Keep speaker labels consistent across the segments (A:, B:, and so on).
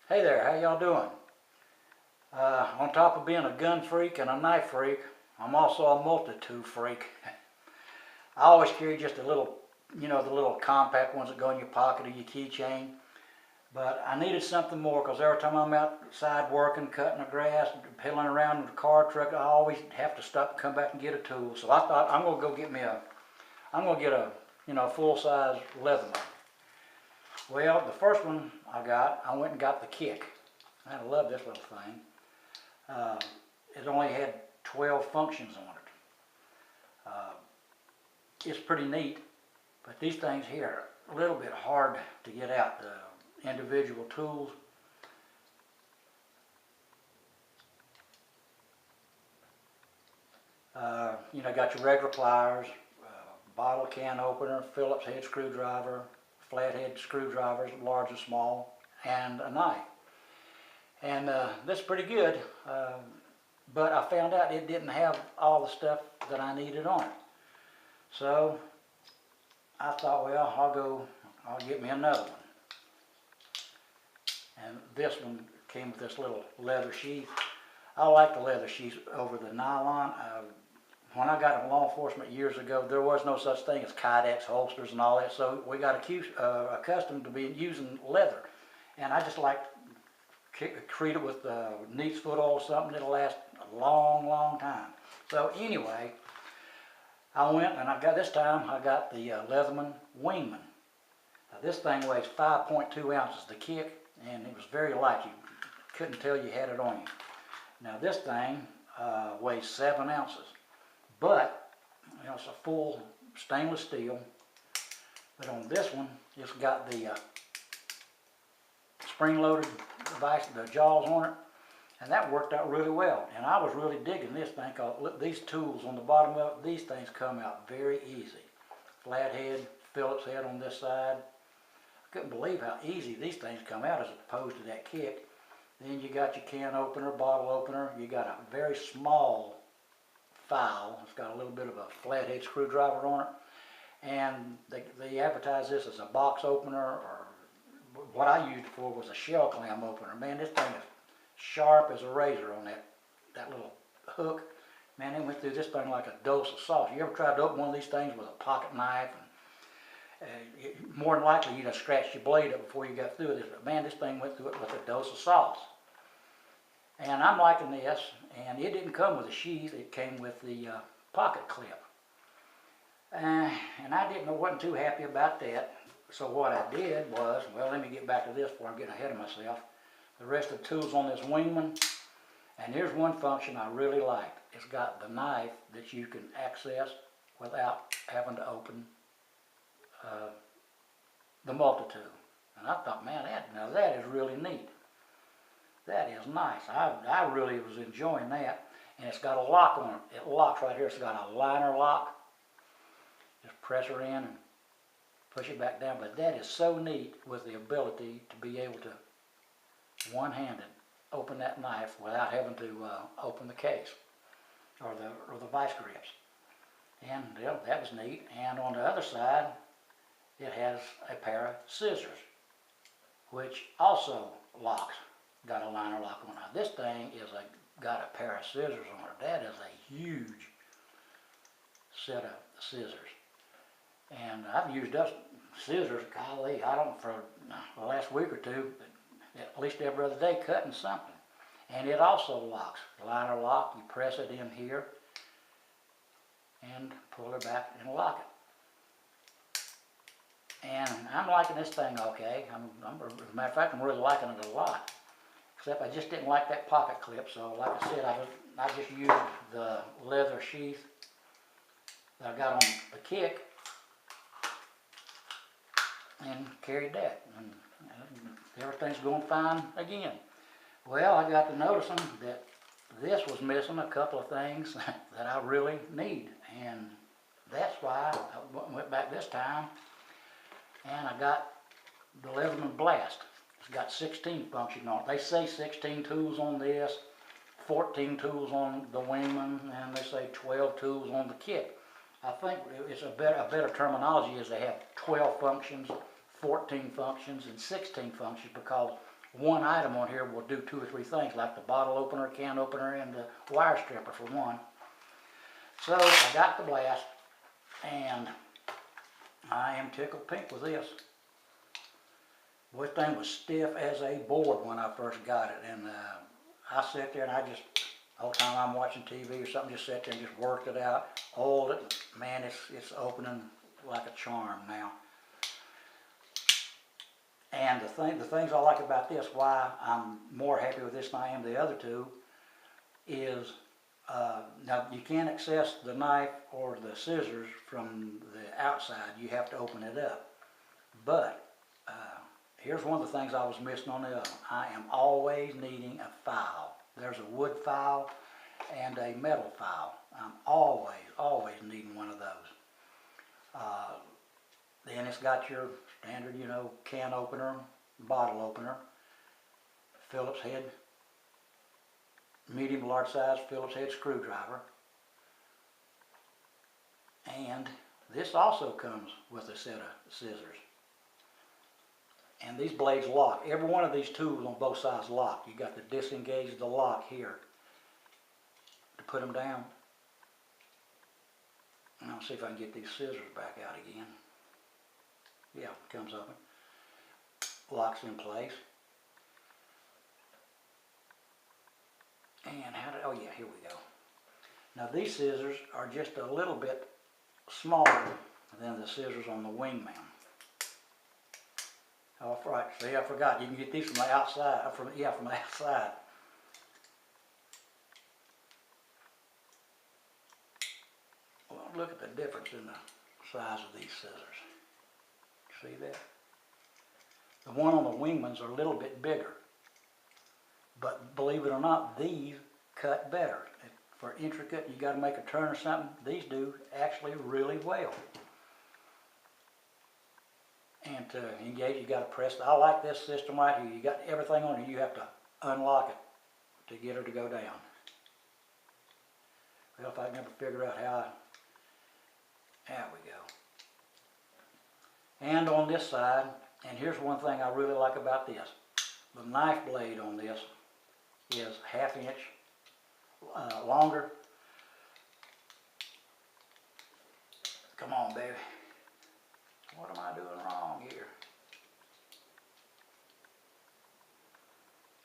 A: Hey there, how y'all doing? On top of being a gun freak and a knife freak, I'm also a multi-tool freak. I always carry just a little, the little compact ones that go in your pocket or your keychain. But I needed something more because every time I'm outside working, cutting the grass, pedaling around with a car truck, I always have to stop and come back and get a tool. So I thought I'm gonna go get me a full-size Leatherman. Well, the first one I went and got the Kick. I love this little thing. It only had 12 functions on it. It's pretty neat, but these things here are a little bit hard to get out, the individual tools. Got your regular pliers, bottle can opener, Phillips head screwdriver, flathead screwdrivers, large and small, and a knife. And this is pretty good, but I found out it didn't have all the stuff that I needed on it. So I thought, well, I'll get me another one. And this one came with this little leather sheath. I like the leather sheath over the nylon. When I got in law enforcement years ago, there was no such thing as Kydex holsters and all that, so we got accustomed to using leather. And I just like treat it with neat's foot oil or something that'll last a long, long time. So anyway, I went and I got the Leatherman Wingman. Now, this thing weighs 5.2 ounces, the Kick, and it was very light. You couldn't tell you had it on you. Now this thing weighs 7 ounces, but it's a full stainless steel. But on this one, it's got the spring-loaded device, the jaws on it, and that worked out really well. And I was really digging this thing because look, these tools on the bottom of it, these things come out very easy. Flathead, Phillips head on this side. I couldn't believe how easy these things come out as opposed to that Kick. Then you got your can opener, bottle opener. You got a very small file. It's got a little bit of a flathead screwdriver on it. And they advertise this as a box opener, or what I used it for was a shell clam opener. Man, this thing is sharp as a razor on that little hook. Man, they went through this thing like a dose of sauce. You ever tried to open one of these things with a pocket knife? More than likely you'd have scratched your blade up before you got through this. But man, this thing went through it with a dose of sauce. And I'm liking this, and it didn't come with a sheath. It came with the pocket clip. And I wasn't too happy about that. So what I did was, well, let me get back to this before I'm getting ahead of myself. The rest of the tools on this Wingman, and here's one function I really liked. It's got the knife that you can access without having to open the multi-tool. And I thought, man, that is really neat. That is nice. I really was enjoying that. And it's got a lock on it. It locks right here. It's got a liner lock. Just press her in and push it back down. But that is so neat with the ability to be able to one-handed open that knife without having to open the case or the vice grips. And that was neat. And on the other side, it has a pair of scissors, which also locks. Got a liner lock on it. This thing got a pair of scissors on it. That is a huge set of scissors. And I've used those scissors, golly, I don't, for the last week or two, at least every other day, cutting something. And it also locks. Liner lock, you press it in here and pull it back and lock it. And I'm liking this thing okay. As a matter of fact, I'm really liking it a lot. Except I just didn't like that pocket clip, so like I said, I just used the leather sheath that I got on the Kick and carried that. And everything's going fine again. Well, I got to noticing that this was missing a couple of things that I really need, and that's why I went back this time and I got the Leatherman Blast. It's got 16 functions on it. They say 16 tools on this, 14 tools on the Wingman, and they say 12 tools on the Kick. I think it's a better terminology is they have 12 functions, 14 functions, and 16 functions, because one item on here will do 2 or 3 things, like the bottle opener, can opener, and the wire stripper for one. So I got the Blast, and I am tickled pink with this. Boy, this thing was stiff as a board when I first got it, and I sat there and I just, the whole time I'm watching TV or something, just sat there and just worked it out, oiled it. Man, it's opening like a charm now. And the things I like about this, why I'm more happy with this than I am the other two, is now you can't access the knife or the scissors from the outside. You have to open it up. But here's one of the things I was missing on the other one. I am always needing a file. There's a wood file and a metal file. I'm always needing one of those. Then it's got your standard, you know, can opener, bottle opener, Phillips head, medium large size Phillips head screwdriver. And this also comes with a set of scissors. And these blades lock. Every one of these tools on both sides lock. You got to disengage the lock here to put them down. And I'll see if I can get these scissors back out again. Yeah, it comes up, locks in place. And oh yeah, here we go. Now these scissors are just a little bit smaller than the scissors on the Wingman. Oh, right. See, I forgot. You can get these from the outside. From the outside. Well, look at the difference in the size of these scissors. See that? The one on the Wingmans are a little bit bigger. But believe it or not, these cut better. For intricate, you got to make a turn or something. These do actually really well. And to engage, you got to press. I like this system right here. You got everything on it. You have to unlock it to get her to go down. Well, if I can ever figure out how, there we go. And on this side, and here's one thing I really like about this. The knife blade on this is 1/2 inch longer. Come on, baby. What am I doing wrong here?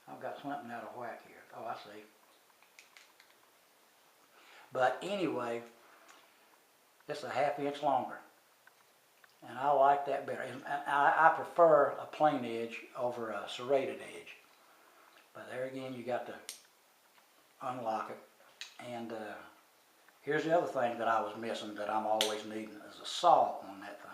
A: I've got something out of whack here. Oh, I see. But anyway, it's 1/2 inch longer. And I like that better. And I prefer a plain edge over a serrated edge. But there again, you got to unlock it. And here's the other thing that I was missing that I'm always needing is a saw on that thing.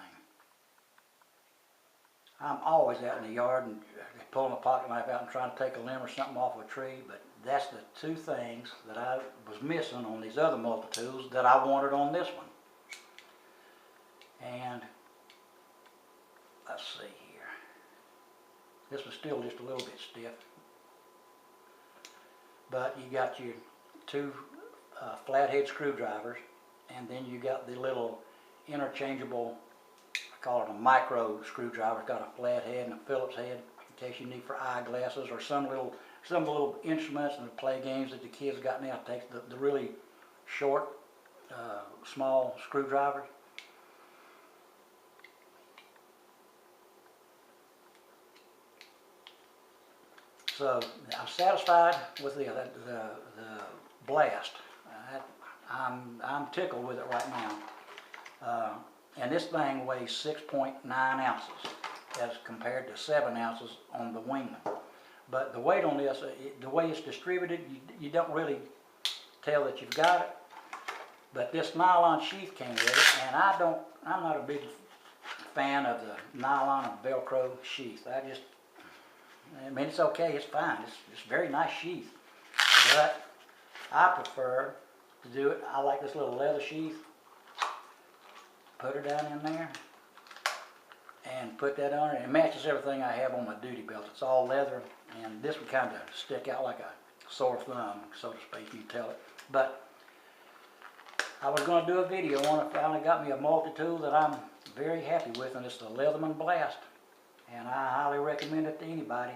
A: I'm always out in the yard and pulling a pocket knife out and trying to take a limb or something off a tree, but that's the 2 things that I was missing on these other multi-tools that I wanted on this one. And let's see here. This was still just a little bit stiff. But you got your 2 flathead screwdrivers, and then you got the little interchangeable, I call it a micro screwdriver. It's got a flat head and a Phillips head in case you need for eyeglasses or some little instruments and the play games that the kids got now. It takes the really short, small screwdrivers. So I'm satisfied with the Blast. I'm tickled with it right now. And this thing weighs 6.9 ounces as compared to 7 ounces on the Wingman. But the weight on this, the way it's distributed, you don't really tell that you've got it. But this nylon sheath came with it, and I'm not a big fan of the nylon and Velcro sheath. I mean, it's okay, it's fine. It's a very nice sheath. But I prefer to do it, I like this little leather sheath. Put her down in there and put that on it. It matches everything I have on my duty belt. It's all leather, and this would kind of stick out like a sore thumb, so to speak, you can tell it. But I was going to do a video on it. Finally got me a multi-tool that I'm very happy with, and it's the Leatherman Blast. And I highly recommend it to anybody.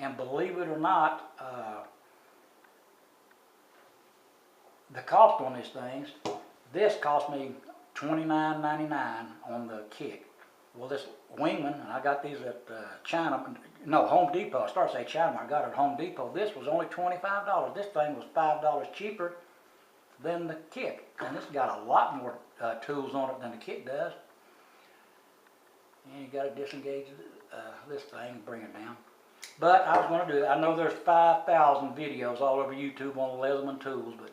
A: And believe it or not, the cost on these things, this cost me $29.99 on the Kick. Well, this Wingman, and I got these at Home Depot. I started to say China, I got it at Home Depot. This was only $25. This thing was $5 cheaper than the Kick. And this got a lot more tools on it than the Kick does. And you got to disengage this thing and bring it down. But I was going to do it. I know there's 5,000 videos all over YouTube on the Leatherman tools, but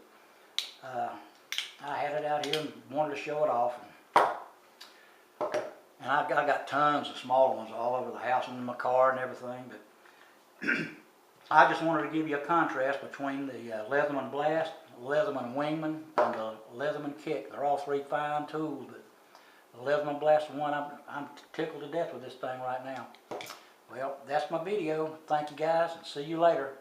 A: I had it out here and wanted to show it off. And I got tons of smaller ones all over the house and in my car and everything. But I just wanted to give you a contrast between the Leatherman Blast, Leatherman Wingman, and the Leatherman Kick. They're all three fine tools, but the Leatherman Blast is one I'm tickled to death with this thing right now. Well, that's my video. Thank you guys, and see you later.